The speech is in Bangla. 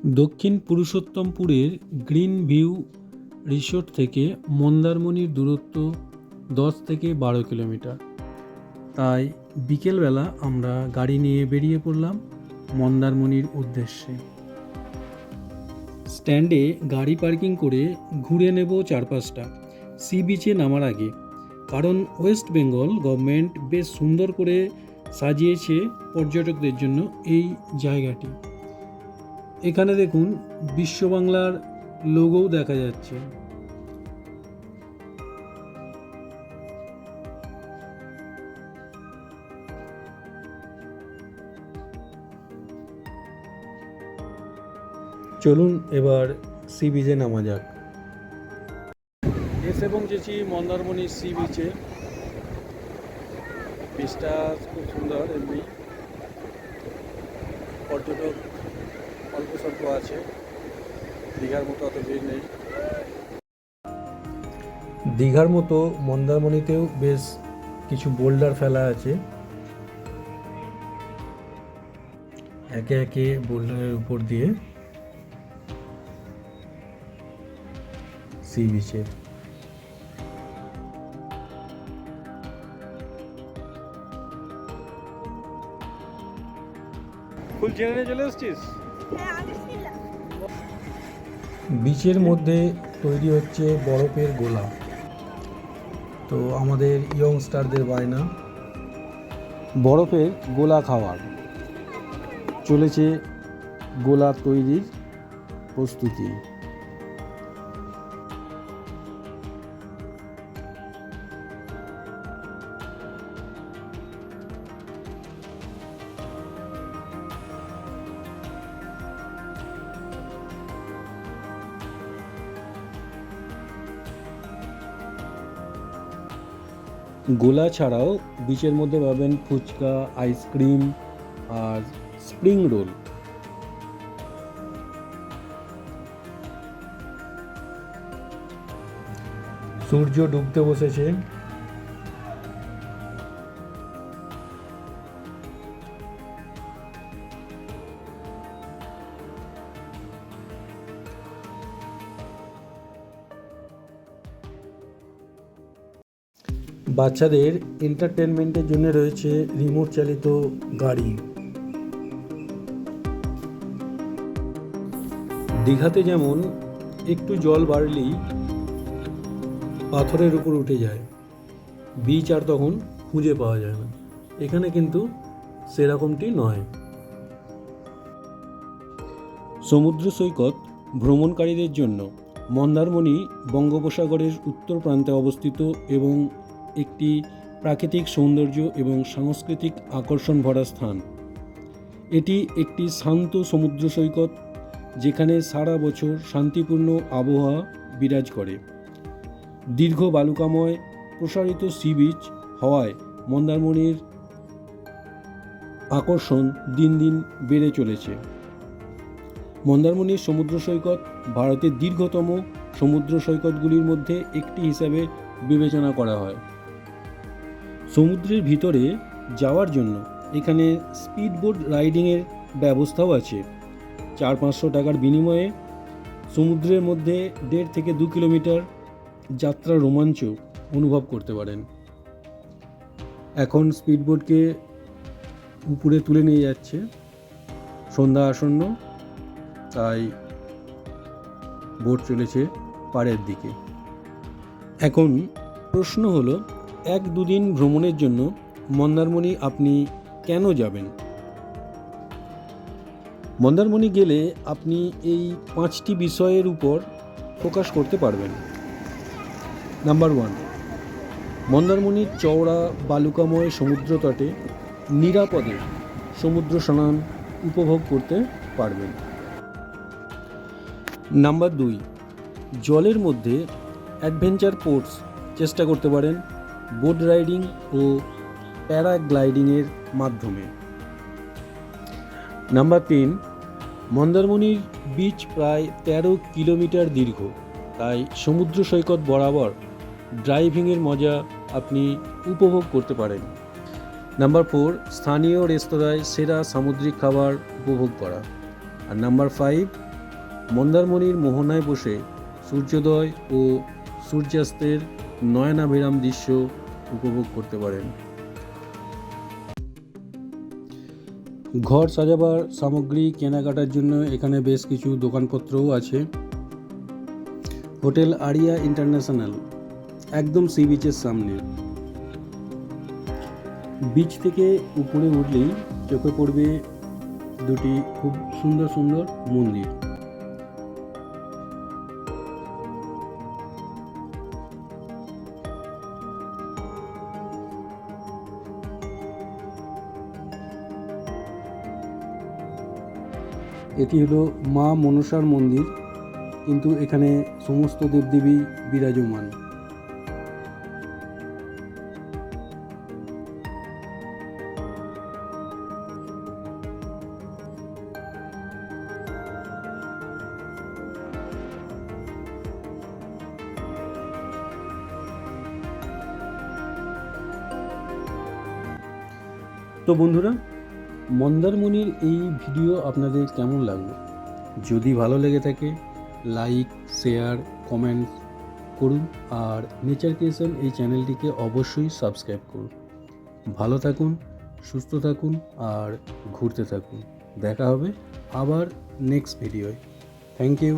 দক্ষিণ পুরুষোত্তমপুরের গ্রিন ভিউ রিসোর্ট থেকে মন্দারমণির দূরত্ব 10 থেকে 12 কিলোমিটার। তাই বিকেলবেলা আমরা গাড়ি নিয়ে বেরিয়ে পড়লাম মন্দারমণির উদ্দেশ্যে। স্ট্যান্ডে গাড়ি পার্কিং করে ঘুরে নেব চারপাশটা সি বিচে নামার আগে, কারণ ওয়েস্ট বেঙ্গল গভর্নমেন্ট বেশ সুন্দর করে সাজিয়েছে পর্যটকদের জন্য এই জায়গাটি। এখানে দেখুন বিশ্ব বাংলার লোগোও দেখা যাচ্ছে। চলুন এবার সি বিচে নামা যাক। এসে পৌঁছেছি মন্দারমণি সি বিচে। বিচটা খুব সুন্দর, এমনি পর্যটক অল্প স্বল্প আছে, দীঘার মতো অত ভিড় নেই। দীঘার মতো মন্দারমণিতেও বেশ কিছু বোল্ডার ফেলা আছে, একে একে বোল্ডারের উপর দিয়ে সি বিচে। ফুল চেনে চলে এসছিস? বিচের মধ্যে তৈরি হচ্ছে বরফের গোলা। তো আমাদের ইয়ংস্টারদের বায়না বরফের গোলা খাওয়ার। চলেছে গোলা তৈরির প্রস্তুতি। গোলা ছাড়াও বিচের মধ্যে পাবেন ফুচকা, আইসক্রিম আর স্প্রিং রোল। সূর্য ডুবতে বসেছে। বাচ্চাদের এন্টারটেনমেন্টের জন্য রয়েছে রিমোট চালিত গাড়ি। দীঘাতে যেমন একটু জল বাড়লেই পাথরের উপর উঠে যায়, বিচ আর তখন খুঁজে পাওয়া যায় না। এখানে কিন্তু সেরকমটি নয়। সমুদ্র সৈকত ভ্রমণকারীদের জন্য মন্দারমণি বঙ্গোপসাগরের উত্তর প্রান্তে অবস্থিত এবং একটি প্রাকৃতিক সৌন্দর্য এবং সাংস্কৃতিক আকর্ষণ ভরা স্থান। এটি একটি শান্ত সমুদ্র সৈকত যেখানে সারা বছর শান্তিপূর্ণ আবহাওয়া বিরাজ করে। দীর্ঘ বালুকাময় প্রসারিত সি বিচ হওয়ায় মন্দারমণির আকর্ষণ দিন দিন বেড়ে চলেছে। মন্দারমণির সমুদ্র সৈকত ভারতের দীর্ঘতম সমুদ্র সৈকতগুলির মধ্যে একটি হিসাবে বিবেচনা করা হয়। সমুদ্রের ভিতরে যাওয়ার জন্য এখানে স্পিডবোট রাইডিংয়ের ব্যবস্থাও আছে। 400-500 টাকার বিনিময়ে সমুদ্রের মধ্যে 1.5 থেকে 2 কিলোমিটার যাত্রার রোমাঞ্চ অনুভব করতে পারেন। এখন স্পিডবোটকে উপরে তুলে নিয়ে যাচ্ছে, সন্ধ্যা আসন্ন, তাই বোট চলেছে পাড়ের দিকে। এখন প্রশ্ন হলো, 1-2 দিন ভ্রমণের জন্য মন্দারমণি আপনি কেন যাবেন? মন্দারমণি গেলে আপনি এই 5টি বিষয়ের উপর ফোকাস করতে পারবেন। নাম্বার 1, মন্দারমণির চওড়া বালুকাময় সমুদ্র তটে নিরাপদে সমুদ্র স্নান উপভোগ করতে পারবেন। নাম্বার 2, জলের মধ্যে অ্যাডভেঞ্চার স্পোর্টস চেষ্টা করতে পারেন বোট রাইডিং ও প্যারাগ্লাইডিংয়ের মাধ্যমে। নাম্বার 3, মন্দারমণির বিচ প্রায় 13 কিলোমিটার দীর্ঘ, তাই সমুদ্র সৈকত বরাবর ড্রাইভিংয়ের মজা আপনি উপভোগ করতে পারেন। নাম্বার 4, স্থানীয় রেস্তোরাঁয় সেরা সামুদ্রিক খাবার উপভোগ করা। আর নাম্বার 5, মন্দারমণির মোহনায় বসে সূর্যোদয় ও সূর্যাস্তের নয়নাভিরাম দৃশ্য উপভোগ করতে পারেন। ঘর সাজাবার সামগ্রী কেনাকাটার জন্য এখানে বেশ কিছু দোকানপত্রও আছে। হোটেল আরিয়া ইন্টারন্যাশনাল একদম সি বিচের সামনে। বিচ থেকে উপরে উঠলেই চোখে পড়বে দুটি খুব সুন্দর সুন্দর মন্দির। এটি হলো মা মনসার মন্দির, কিন্তু এখানে সমস্ত দেবদেবী বিরাজমান। তো বন্ধুরা, মন্দারমণির এই ভিডিও আপনাদের কেমন লাগলো? যদি ভালো লেগে থাকে লাইক, শেয়ার, কমেন্ট করুন, আর নেচার ক্রিয়েশন এই চ্যানেলটিকে অবশ্যই সাবস্ক্রাইব করুন। ভালো থাকুন, সুস্থ থাকুন আর ঘুরতে থাকুন। দেখা হবে আবার নেক্সট ভিডিওয়। Thank you.